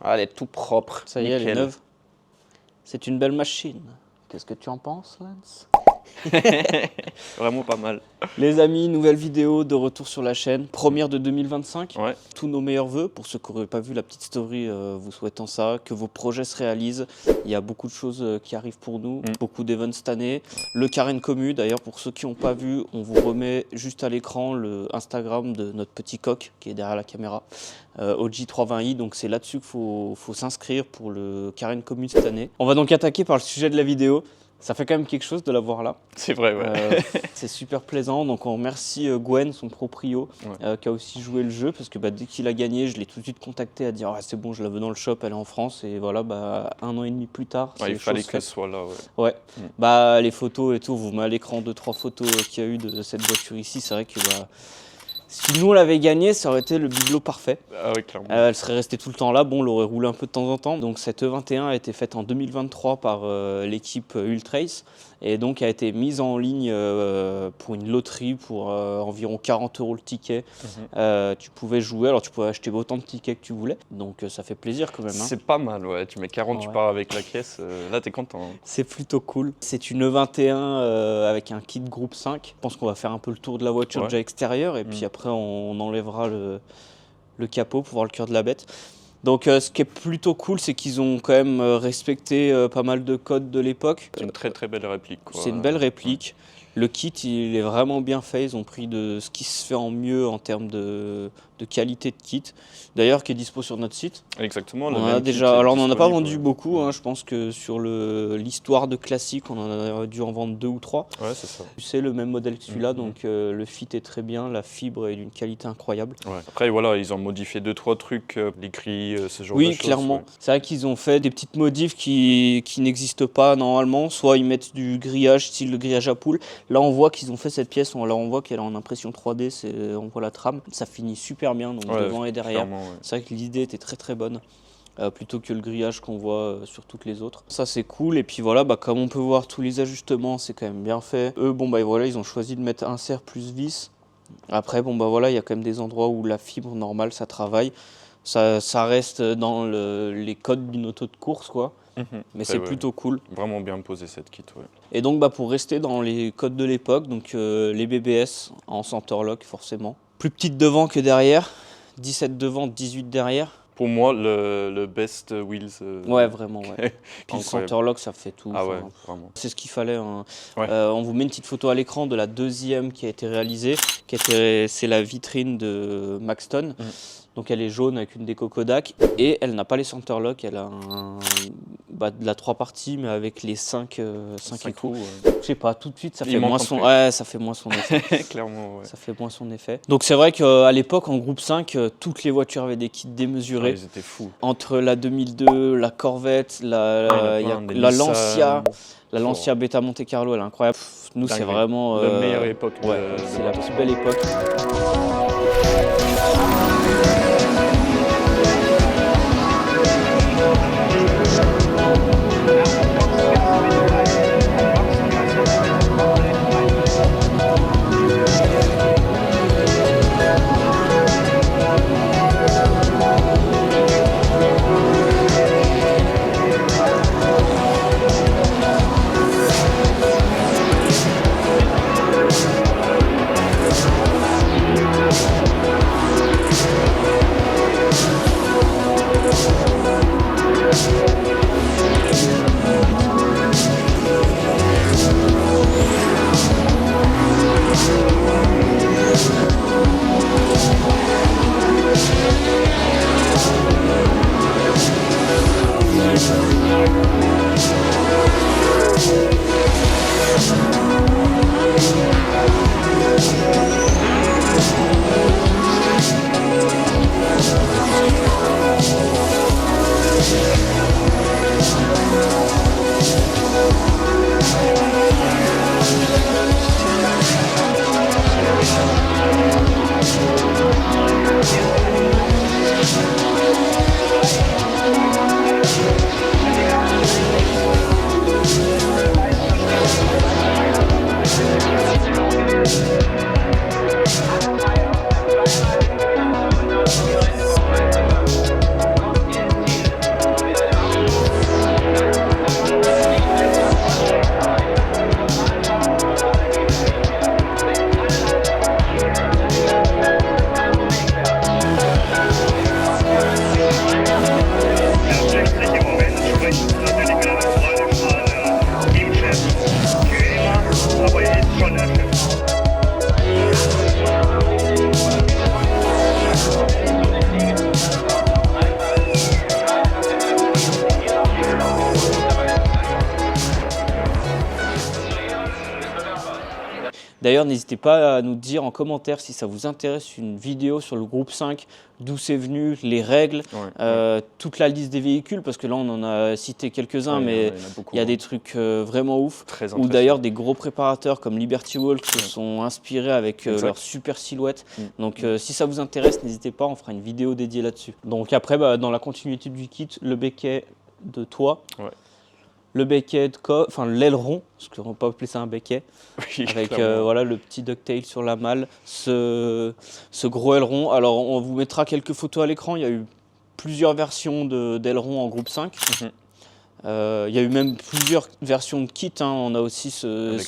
Ah, elle est tout propre. Ça y est, elle est Nickel. neuve. C'est une belle machine. Qu'est-ce que tu en penses, Lance? Vraiment pas mal. Les amis, nouvelle vidéo de retour sur la chaîne, première de 2025. Ouais. Tous nos meilleurs vœux pour ceux qui n'auraient pas vu la petite story vous souhaitant ça, que vos projets se réalisent. Il y a beaucoup de choses qui arrivent pour nous, beaucoup d'événements cette année. Le Carène Commu, d'ailleurs pour ceux qui n'ont pas vu, on vous remet juste à l'écran le Instagram de notre petit coq qui est derrière la caméra, OG320i, donc c'est là-dessus qu'il faut s'inscrire pour le Carène Commu cette année. On va donc attaquer par le sujet de la vidéo. Ça fait quand même quelque chose de l'avoir là. C'est vrai, ouais. C'est super plaisant. Donc on remercie Gwen, son proprio, qui a aussi joué le jeu. Parce que dès qu'il a gagné, je l'ai tout de suite contacté à dire ah, c'est bon, je la veux dans le shop, elle est en France. Et voilà, 1 an et demi plus tard. Il fallait qu'elle soit là. Ouais. Les photos et tout, vous mettez à l'écran 2-3 photos qu'il y a eu de cette voiture ici. C'est vrai que si nous on l'avait gagné, ça aurait été le bibelot parfait. Ah oui, clairement. Elle serait restée tout le temps là. Bon, on l'aurait roulé un peu de temps en temps. Donc cette E21 a été faite en 2023 par l'équipe Ultrace et donc a été mise en ligne pour une loterie pour environ 40 € le ticket. Tu pouvais jouer, alors tu pouvais acheter autant de tickets que tu voulais. Donc ça fait plaisir quand même. C'est pas mal, ouais. Tu mets 40, tu pars avec la caisse. Là, t'es content. Hein. C'est plutôt cool. C'est une E21 avec un kit groupe 5. Je pense qu'on va faire un peu le tour de la voiture déjà extérieure et puis après on enlèvera le capot pour voir le cœur de la bête. Donc ce qui est plutôt cool, c'est qu'ils ont quand même respecté pas mal de codes de l'époque. C'est une très très belle réplique. C'est une belle réplique. Le kit, il est vraiment bien fait. Ils ont pris de ce qui se fait en mieux en termes de qualité de kit. D'ailleurs, qui est dispo sur notre site. Exactement. On a déjà, alors on n'en a pas vendu beaucoup. Hein, je pense que sur l'histoire de classique, on en a dû en vendre 2 ou 3. Ouais, c'est ça. C'est le même modèle que celui-là, donc le fit est très bien. La fibre est d'une qualité incroyable. Ouais. Après, voilà, ils ont modifié 2-3 trucs, les grilles, ce genre de choses. Oui, clairement. Ouais. C'est vrai qu'ils ont fait des petites modifs qui n'existent pas normalement. Soit ils mettent du grillage, style le grillage à poule. Là, on voit qu'ils ont fait cette pièce. Là, on voit qu'elle est en impression 3D. On voit la trame. Ça finit super bien, donc devant et derrière. C'est vrai que l'idée était très très bonne. Plutôt que le grillage qu'on voit sur toutes les autres. Ça c'est cool et puis voilà, comme on peut voir tous les ajustements c'est quand même bien fait. Eux voilà, ils ont choisi de mettre insert plus vis. Après voilà, il y a quand même des endroits où la fibre normale ça travaille. Ça reste dans les codes d'une auto de course quoi. Mais c'est plutôt cool. Vraiment bien posé cette kit, ouais. Et donc pour rester dans les codes de l'époque, donc les BBS en centerlock forcément. Plus petite devant que derrière, 17 devant, 18 derrière. Pour moi, le best wheels. Ouais, vraiment, ouais. Puis le centerlock, ça fait tout. Ah ouais, vraiment. C'est ce qu'il fallait. Hein. On vous met une petite photo à l'écran de la deuxième qui a été réalisée. C'est la vitrine de Maxton. Donc elle est jaune avec une déco Kodak et elle n'a pas les centerlock, elle a de la 3 parties mais avec les 5 écrous. Je sais pas, tout de suite ça fait moins son effet. Clairement, ouais. Ça fait moins son effet. Donc c'est vrai qu'à l'époque en groupe 5, toutes les voitures avaient des kits démesurés. Ils étaient fous. Entre la 2002, la Corvette, la Lancia. La Lancia Beta Monte Carlo, elle est incroyable. Nous, c'est vraiment la meilleure époque. C'est la plus belle époque. D'ailleurs, n'hésitez pas à nous dire en commentaire si ça vous intéresse une vidéo sur le groupe 5, d'où c'est venu, les règles, toute la liste des véhicules, parce que là on en a cité quelques-uns, mais il y a des trucs vraiment ouf. Ou d'ailleurs des gros préparateurs comme Liberty Walk qui se sont inspirés avec leur super silhouette. Donc si ça vous intéresse, n'hésitez pas, on fera une vidéo dédiée là-dessus. Donc après, dans la continuité du kit, le becquet de toit. Le becquet enfin l'aileron, parce qu'on ne va pas appeler ça un becquet, avec voilà, le petit ducktail sur la malle, ce gros aileron. Alors on vous mettra quelques photos à l'écran, il y a eu plusieurs versions d'aileron en groupe 5. Il y a eu même plusieurs versions de kit, hein. On a aussi ce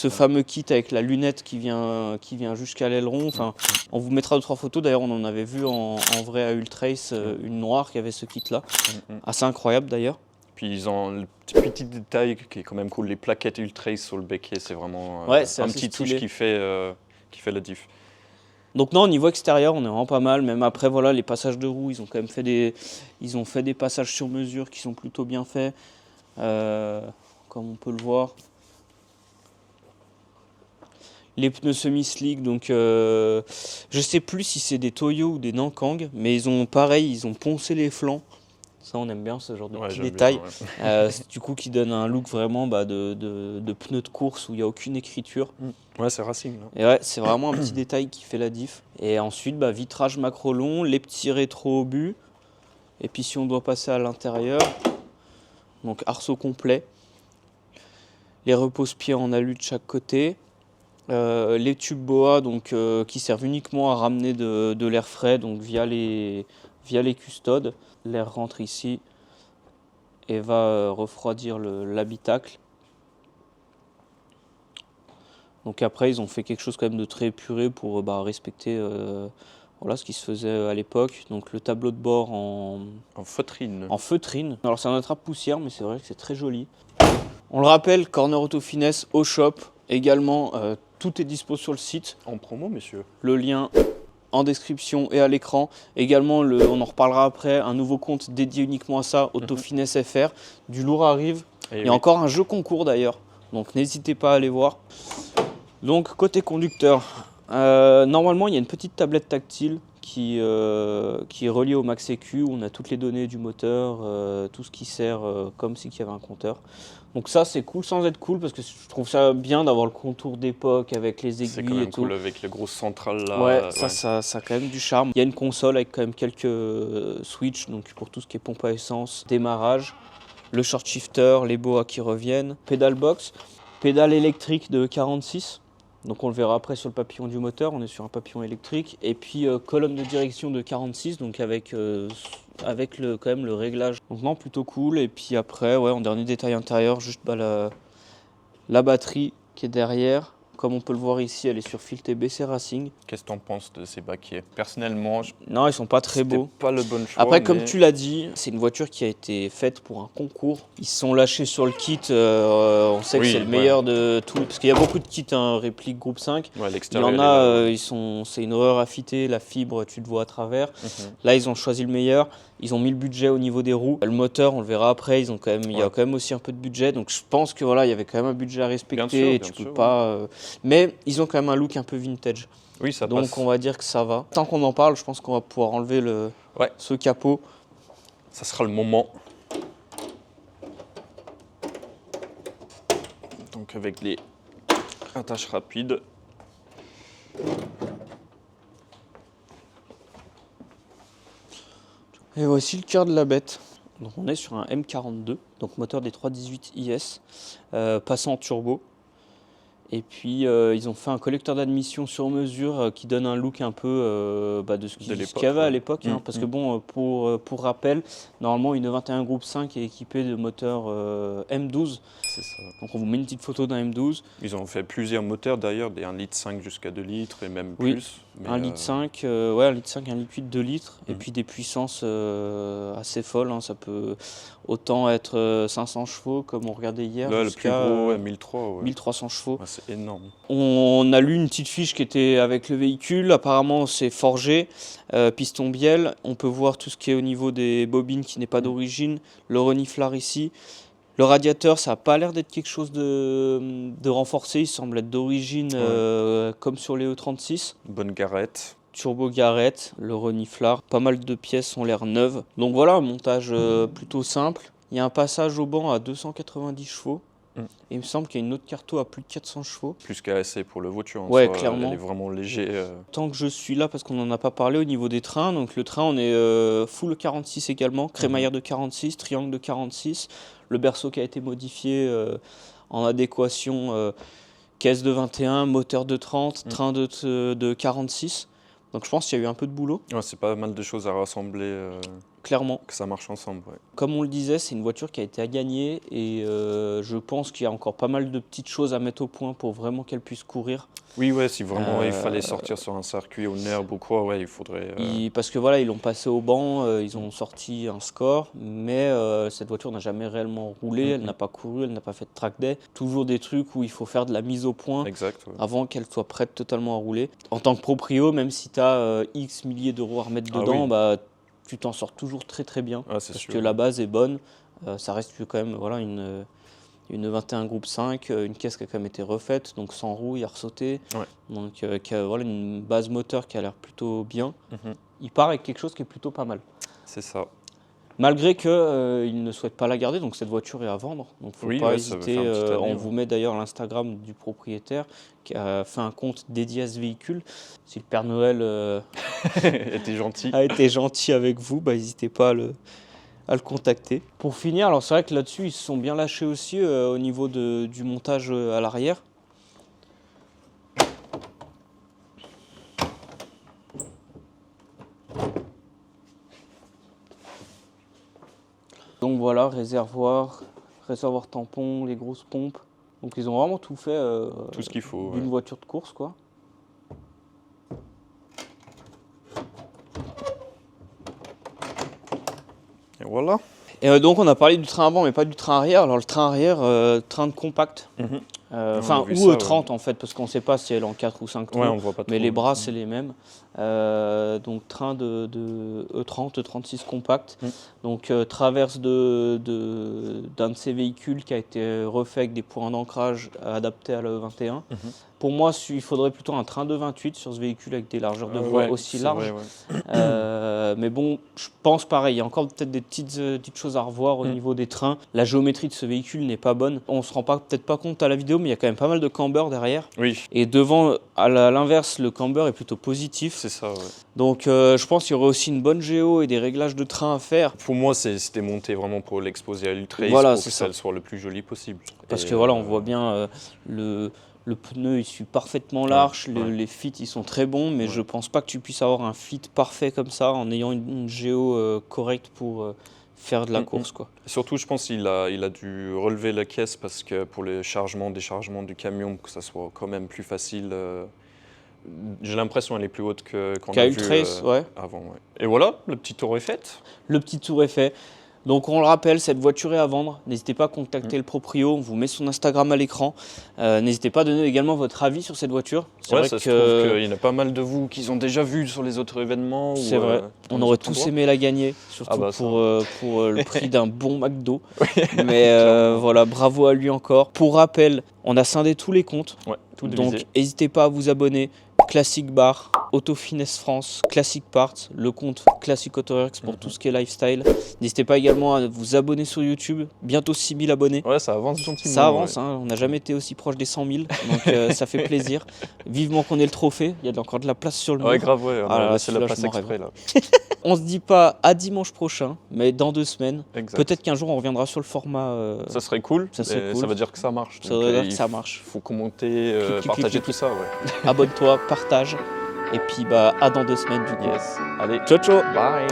fameux kit avec la lunette qui vient jusqu'à l'aileron. Enfin, on vous mettra 2-3 photos, d'ailleurs on en avait vu en vrai à Ultrace, une noire qui avait ce kit là, assez incroyable d'ailleurs. Puis ils ont le petit détail qui est quand même cool, les plaquettes Ultrace sur le becquet, c'est vraiment un petit touche qui fait la diff. Donc non, au niveau extérieur, on est vraiment pas mal. Même après, voilà, les passages de roues, ils ont quand même fait des passages sur mesure qui sont plutôt bien faits, comme on peut le voir. Les pneus semi-slick, donc je sais plus si c'est des Toyo ou des Nankang, mais ils ont poncé les flancs. Ça, on aime bien ce genre de petits détails. Du coup, qui donne un look vraiment de pneus de course où il n'y a aucune écriture. Ouais, c'est Racing. Là. Et ouais, c'est vraiment un petit détail qui fait la diff. Et ensuite, vitrage macro long, les petits rétro obus. Et puis, si on doit passer à l'intérieur, donc arceau complet. Les repose-pieds en alu de chaque côté. Les tubes BOA donc, qui servent uniquement à ramener de l'air frais donc via les custodes. L'air rentre ici et va refroidir l'habitacle. Donc après, ils ont fait quelque chose quand même de très épuré pour respecter voilà, ce qui se faisait à l'époque. Donc le tableau de bord en feutrine. En feutrine. Alors c'est un attrape-poussière, mais c'est vrai que c'est très joli. On le rappelle, Corner Auto Finesse au shop. Également, tout est dispo sur le site. En promo, messieurs. Le lien en description et à l'écran. Également, on en reparlera après, un nouveau compte dédié uniquement à ça, Auto Finesse FR. Du lourd arrive. Il y a encore un jeu concours d'ailleurs, donc n'hésitez pas à aller voir. Donc côté conducteur, normalement il y a une petite tablette tactile qui est reliée au Max EQ, où on a toutes les données du moteur, tout ce qui sert comme si il y avait un compteur. Donc ça c'est cool sans être cool, parce que je trouve ça bien d'avoir le contour d'époque avec les aiguilles. C'est quand même et cool tout. Avec les grosses centrales là. Ouais, ça a quand même du charme. Il y a une console avec quand même quelques switches, donc pour tout ce qui est pompe à essence, démarrage, le short shifter, les BOA qui reviennent, pédale box, pédale électrique de 46. Donc on le verra après sur le papillon du moteur, on est sur un papillon électrique. Et puis colonne de direction de 46, donc avec quand même le réglage. Donc non, plutôt cool. Et puis après, en dernier détail intérieur, juste la batterie qui est derrière. Comme on peut le voir ici, elle est sur fil TBC Racing. Qu'est-ce que tu en penses de ces baquets? Personnellement, non, ils sont pas très beaux. Pas le bon choix. Après, comme tu l'as dit, c'est une voiture qui a été faite pour un concours. Ils se sont lâchés sur le kit. On sait que c'est le meilleur de tout. Parce qu'il y a beaucoup de kits réplique groupe 5. Ouais, il y en a, c'est une horreur à fitter. La fibre, tu te vois à travers. Là, ils ont choisi le meilleur. Ils ont mis le budget au niveau des roues. Le moteur, on le verra après. Il y a quand même aussi un peu de budget. Donc je pense que voilà, il y avait quand même un budget à respecter. Bien sûr, peux pas. Mais ils ont quand même un look un peu vintage. Oui, ça donc passe. On va dire que ça va. Tant qu'on en parle, je pense qu'on va pouvoir enlever ce capot. Ça sera le moment. Donc avec les attaches rapides. Et voici le cœur de la bête. Donc on est sur un M42, donc moteur des 318 IS, passant turbo. Et puis ils ont fait un collecteur d'admission sur mesure qui donne un look un peu de ce qu'il y avait à l'époque. Parce que bon, pour rappel, normalement une 21 Groupe 5 est équipée de moteur M12. C'est ça. Donc on vous met une petite photo d'un M12. Ils ont fait plusieurs moteurs d'ailleurs, des 1,5 litre jusqu'à 2 litres et même plus. Mais 1,5 litre, 1,5 litre, 1,8 litre, 2 litres. Et puis des puissances assez folles. Ça peut autant être 500 chevaux comme on regardait hier. Là, le plus gros, 1003. 1300 chevaux. Ouais, c'est énorme. On a lu une petite fiche qui était avec le véhicule. Apparemment, c'est forgé, piston bielle. On peut voir tout ce qui est au niveau des bobines qui n'est pas d'origine. Le reniflard ici. Le radiateur, ça n'a pas l'air d'être quelque chose de renforcé. Il semble être d'origine comme sur les E36. Bonne garette. Turbo garette, le reniflard. Pas mal de pièces ont l'air neuves. Donc voilà, un montage plutôt simple. Il y a un passage au banc à 290 chevaux. Et il me semble qu'il y a une autre carto à plus de 400 chevaux. Plus qu'ASC pour le voiture. Ouais, clairement. Elle est vraiment léger. Tant que je suis là, parce qu'on n'en a pas parlé au niveau des trains. Donc le train, on est full 46 également. Crémaillère de 46, triangle de 46. Le berceau qui a été modifié en adéquation. Caisse de 21, moteur de 30, train de 46. Donc je pense qu'il y a eu un peu de boulot. Ouais, c'est pas mal de choses à rassembler. Clairement. Que ça marche ensemble. Ouais. Comme on le disait, c'est une voiture qui a été à gagner et je pense qu'il y a encore pas mal de petites choses à mettre au point pour vraiment qu'elle puisse courir. Oui, ouais, si vraiment il fallait sortir sur un circuit au NERB ou quoi, ouais, il faudrait... Parce que voilà, ils l'ont passé au banc, ils ont sorti un score, mais cette voiture n'a jamais réellement roulé, elle n'a pas couru, elle n'a pas fait de track day. Toujours des trucs où il faut faire de la mise au point avant qu'elle soit prête totalement à rouler. En tant que proprio, même si tu as X milliers d'euros à remettre dedans, bah, tu t'en sors toujours très très bien, parce que la base est bonne. Ça reste quand même voilà, une 21 groupe 5, une caisse qui a quand même été refaite, donc sans roue, il a ressauté. Donc qui a voilà, une base moteur qui a l'air plutôt bien. Il part avec quelque chose qui est plutôt pas mal. C'est ça. Malgré qu'il ne souhaite pas la garder, donc cette voiture est à vendre. Donc il ne faut pas hésiter. On vous met d'ailleurs l'Instagram du propriétaire qui a fait un compte dédié à ce véhicule. Si le Père Noël a été gentil avec vous, bah, n'hésitez pas à le contacter. Pour finir, alors c'est vrai que là-dessus, ils se sont bien lâchés aussi au niveau du montage à l'arrière. Donc voilà, réservoir tampon, les grosses pompes. Donc ils ont vraiment tout fait tout ce qu'il faut, d'une voiture de course, quoi. Et voilà. Et donc on a parlé du train avant mais pas du train arrière. Alors le train arrière, train de compact. Ou E30 en fait, parce qu'on ne sait pas si elle est en 4 ou 5 trous, on voit pas trop, mais les bras c'est les mêmes. Donc train de E30, E36 compact. Donc traverse d'un de ces véhicules qui a été refait avec des points d'ancrage adaptés à la E21. Pour moi, il faudrait plutôt un train de 28 sur ce véhicule avec des largeurs de voie aussi larges. Mais bon, je pense pareil, il y a encore peut-être des petites choses à revoir au niveau des trains. La géométrie de ce véhicule n'est pas bonne. On ne se rend peut-être pas compte à la vidéo, mais il y a quand même pas mal de camber derrière. Et devant, à l'inverse, le camber est plutôt positif. C'est ça, Donc je pense qu'il y aurait aussi une bonne géo et des réglages de train à faire. Pour moi, c'était monté vraiment pour l'exposer à l'Ultrace, pour que ça soit le plus joli possible. Parce que voilà, on voit bien le pneu il suit parfaitement l'arche, les fits ils sont très bons, mais je pense pas que tu puisses avoir un fit parfait comme ça en ayant une géo correcte pour faire de la course, quoi. Surtout, je pense qu'il a dû relever la caisse parce que pour le chargement, déchargement du camion, que ça soit quand même plus facile. J'ai l'impression qu'elle est plus haute qu'on a vu avant. Et voilà, le petit tour est fait. Le petit tour est fait. Donc on le rappelle, cette voiture est à vendre. N'hésitez pas à contacter le proprio, on vous met son Instagram à l'écran. N'hésitez pas à donner également votre avis sur cette voiture. C'est vrai se trouve qu'il y en a pas mal de vous qui ont déjà vu sur les autres événements. C'est vrai, on aurait tous aimé la gagner, surtout pour le prix d'un bon McDo. Mais voilà, bravo à lui encore. Pour rappel, on a scindé tous les comptes, donc n'hésitez pas à vous abonner. Classic Bar, Auto Finesse France, Classic Parts, le compte Classic Autoworks pour tout ce qui est lifestyle. N'hésitez pas également à vous abonner sur YouTube, bientôt 6000 abonnés. Ouais, ça avance gentiment. Ça avance, hein, on n'a jamais été aussi proche des 100 000, donc ça fait plaisir. Vivement qu'on ait le trophée, il y a encore de la place sur le mur. Ouais, grave, on a laissé la place exprès là. On se dit pas à dimanche prochain, mais dans 2 semaines. Peut-être qu'un jour on reviendra sur le format. Ça serait cool, ça veut dire que ça marche. Ça veut dire que ça marche. Il faut commenter, partager tout ça. Abonne-toi, partage. Et puis à dans 2 semaines du coup. Allez, ciao ciao. Bye.